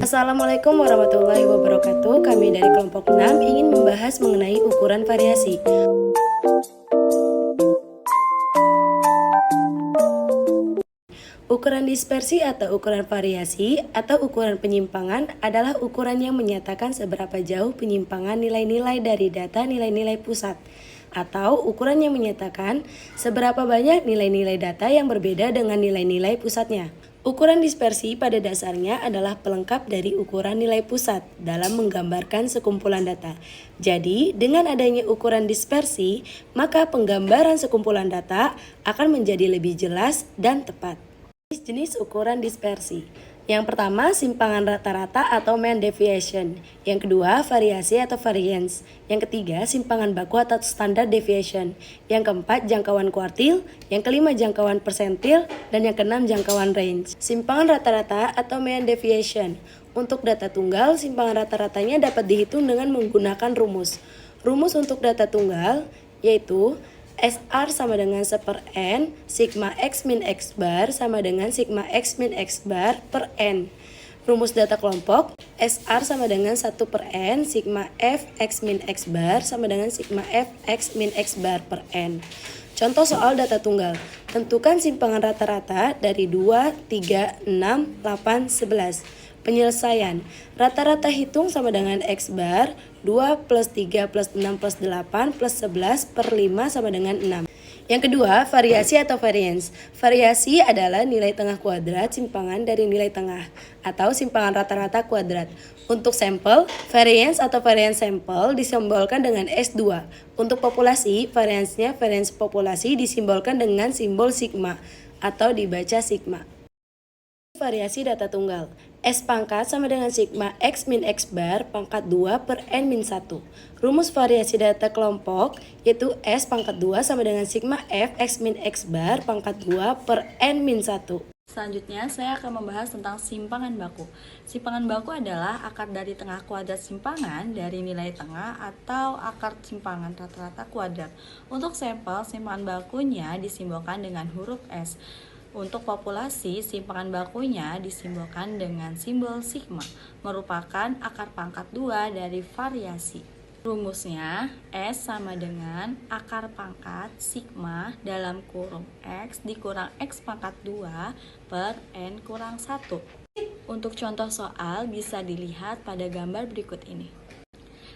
Assalamualaikum warahmatullahi wabarakatuh. Kami dari kelompok 6 ingin membahas mengenai ukuran variasi. Ukuran dispersi atau ukuran variasi atau ukuran penyimpangan adalah ukuran yang menyatakan seberapa jauh penyimpangan nilai-nilai dari data nilai-nilai pusat, atau ukuran yang menyatakan seberapa banyak nilai-nilai data yang berbeda dengan nilai-nilai pusatnya. Ukuran dispersi pada dasarnya adalah pelengkap dari ukuran nilai pusat dalam menggambarkan sekumpulan data. Jadi, dengan adanya ukuran dispersi, maka penggambaran sekumpulan data akan menjadi lebih jelas dan tepat. Jenis ukuran dispersi. Yang pertama, simpangan rata-rata atau mean deviation. Yang kedua, variasi atau variance. Yang ketiga, simpangan baku atau standard deviation. Yang keempat, jangkauan kuartil. Yang kelima, jangkauan persentil. Dan yang keenam, jangkauan range. Simpangan rata-rata atau mean deviation. Untuk data tunggal, simpangan rata-ratanya dapat dihitung dengan menggunakan rumus. Rumus untuk data tunggal yaitu SR sama dengan 1 per N, sigma X min X bar sama dengan sigma X min X bar per N. Rumus data kelompok, SR sama dengan 1 per N, sigma F X min X bar sama dengan sigma F X min X bar per N. Contoh soal data tunggal, tentukan simpangan rata-rata dari 2, 3, 6, 8, 11. Penyelesaian, rata-rata hitung sama dengan X bar, 2 plus 3 plus 6 plus 8 plus 11 per 5 sama dengan 6. Yang kedua, variasi atau variance. Variasi adalah nilai tengah kuadrat simpangan dari nilai tengah atau simpangan rata-rata kuadrat. Untuk sampel, variance atau variance sampel disimbolkan dengan S2. Untuk populasi, variance-nya variance populasi disimbolkan dengan simbol sigma atau dibaca sigma. Variasi data tunggal. S pangkat sama dengan sigma X min X bar pangkat 2 per N min 1. Rumus variasi data kelompok yaitu S pangkat 2 sama dengan sigma F X min X bar pangkat 2 per N min 1. Selanjutnya, saya akan membahas tentang simpangan baku. Simpangan baku adalah akar dari tengah kuadrat simpangan dari nilai tengah atau akar simpangan rata-rata kuadrat. Untuk sampel, simpangan bakunya disimbolkan dengan huruf S. Untuk populasi, simpangan bakunya disimbolkan dengan simbol sigma, merupakan akar pangkat 2 dari variasi. Rumusnya, S sama dengan akar pangkat sigma dalam kurung X dikurang X pangkat 2 per N kurang 1. Untuk contoh soal bisa dilihat pada gambar berikut ini.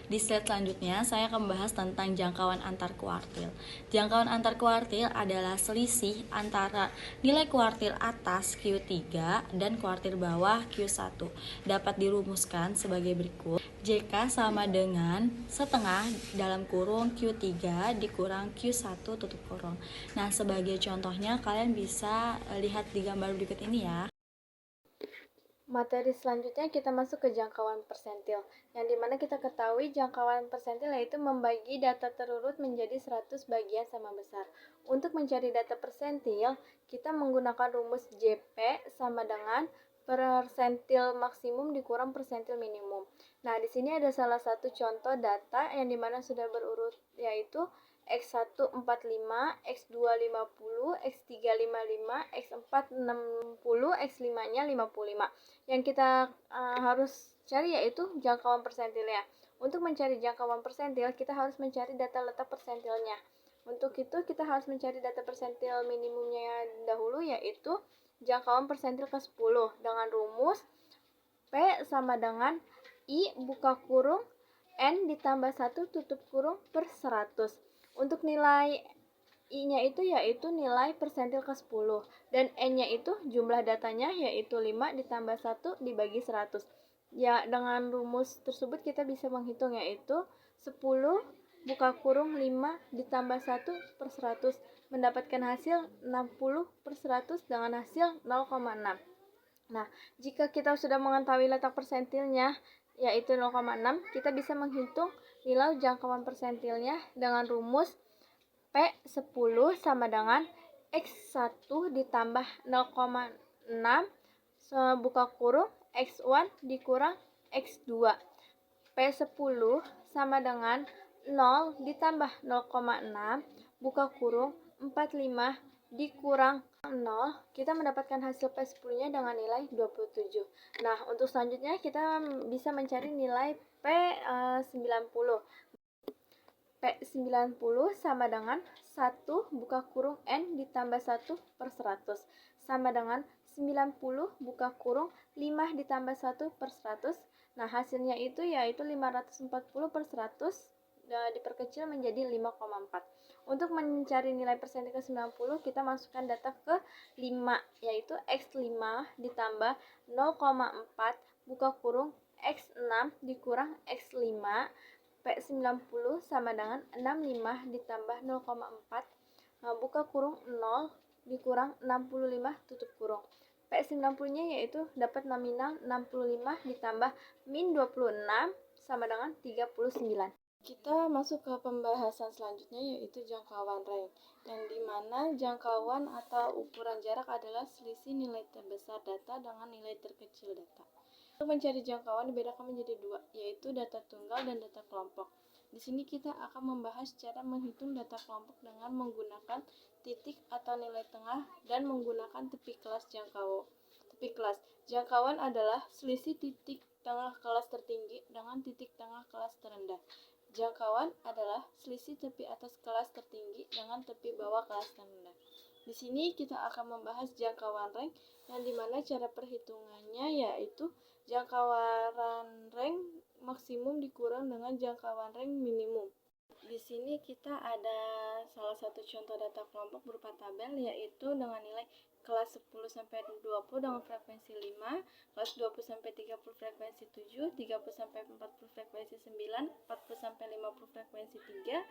Di slide selanjutnya, saya akan membahas tentang jangkauan antar kuartil. Jangkauan antar kuartil adalah selisih antara nilai kuartil atas Q3 dan kuartil bawah Q1. Dapat dirumuskan sebagai berikut. JK sama dengan setengah dalam kurung Q3 dikurang Q1 tutup kurung. Nah, sebagai contohnya kalian bisa lihat di gambar berikut ini ya. Materi selanjutnya kita masuk ke jangkauan persentil, yang dimana kita ketahui jangkauan persentil yaitu membagi data terurut menjadi 100 bagian sama besar. Untuk mencari data persentil, kita menggunakan rumus JP sama dengan persentil maksimum dikurang persentil minimum. Nah, di sini ada salah satu contoh data yang dimana sudah berurut, yaitu X1 45, X2 50, X3 55, X4 60, X5-nya 55. Yang kita harus cari yaitu jangkauan persentilnya. Untuk mencari jangkauan persentil, kita harus mencari data letak persentilnya. Untuk itu, kita harus mencari data persentil minimumnya dahulu, yaitu jangkauan persentil ke-10 dengan rumus P sama dengan I buka kurung N ditambah 1 tutup kurung per 100. Untuk nilai I-nya itu yaitu nilai persentil ke-10 dan N-nya itu jumlah datanya yaitu 5 ditambah 1 dibagi 100. Ya, dengan rumus tersebut kita bisa menghitung yaitu 10 buka kurung 5 ditambah 1 per 100 mendapatkan hasil 60 per 100 dengan hasil 0,6. Nah, jika kita sudah mengetahui letak persentilnya yaitu 0,6, kita bisa menghitung nilai jangkauan persentilnya dengan rumus P10 sama dengan X1 ditambah 0,6 buka kurung X1 dikurang X2. P10 sama dengan 0 ditambah 0,6 buka kurung 45 dikurang 0, kita mendapatkan hasil P10-nya dengan nilai 27. Nah, untuk selanjutnya kita bisa mencari nilai P90. P90 sama dengan 1 buka kurung N ditambah 1 per 100 sama dengan 90 buka kurung 5 ditambah 1 per 100. Nah, hasilnya itu yaitu 540 per 100 diperkecil menjadi 5,4. Untuk mencari nilai persentase 90, kita masukkan data ke 5, yaitu X5 ditambah 0,4 buka kurung X6 dikurang X5. P90 sama dengan 65 ditambah 0,4 buka kurung 0 dikurang 65 tutup kurung. P90-nya yaitu dapat nominal 65 ditambah min 26 sama dengan 39. Kita masuk ke pembahasan selanjutnya yaitu jangkauan range, yang dimana jangkauan atau ukuran jarak adalah selisih nilai terbesar data dengan nilai terkecil data. Untuk mencari jangkauan dibedakan menjadi dua, yaitu data tunggal dan data kelompok. Di sini kita akan membahas cara menghitung data kelompok dengan menggunakan titik atau nilai tengah dan menggunakan tepi kelas jangkauan. Tepi kelas jangkauan adalah selisih titik tengah kelas tertinggi dengan titik tengah kelas terendah. Jangkauan adalah selisih tepi atas kelas tertinggi dengan tepi bawah kelas terendah. Di sini kita akan membahas jangkauan range, yang dimana cara perhitungannya yaitu jangkauan range maksimum dikurang dengan jangkauan range minimum. Di sini kita ada salah satu contoh data kelompok berupa tabel, yaitu dengan nilai kelas 10 sampai 20 dengan frekuensi 5, kelas 20 sampai 30 frekuensi 7, 30 sampai 40 frekuensi 9, 40 sampai 50 frekuensi 3.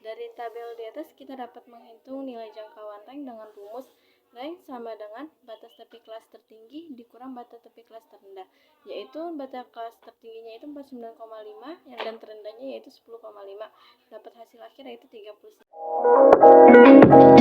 Dari tabel di atas kita dapat menghitung nilai jangkauan range dengan rumus range sama dengan batas tepi kelas tertinggi dikurang batas tepi kelas terendah, yaitu batas kelas tertingginya itu 49,5 dan terendahnya yaitu 10,5. Dapat hasil akhir yaitu 39.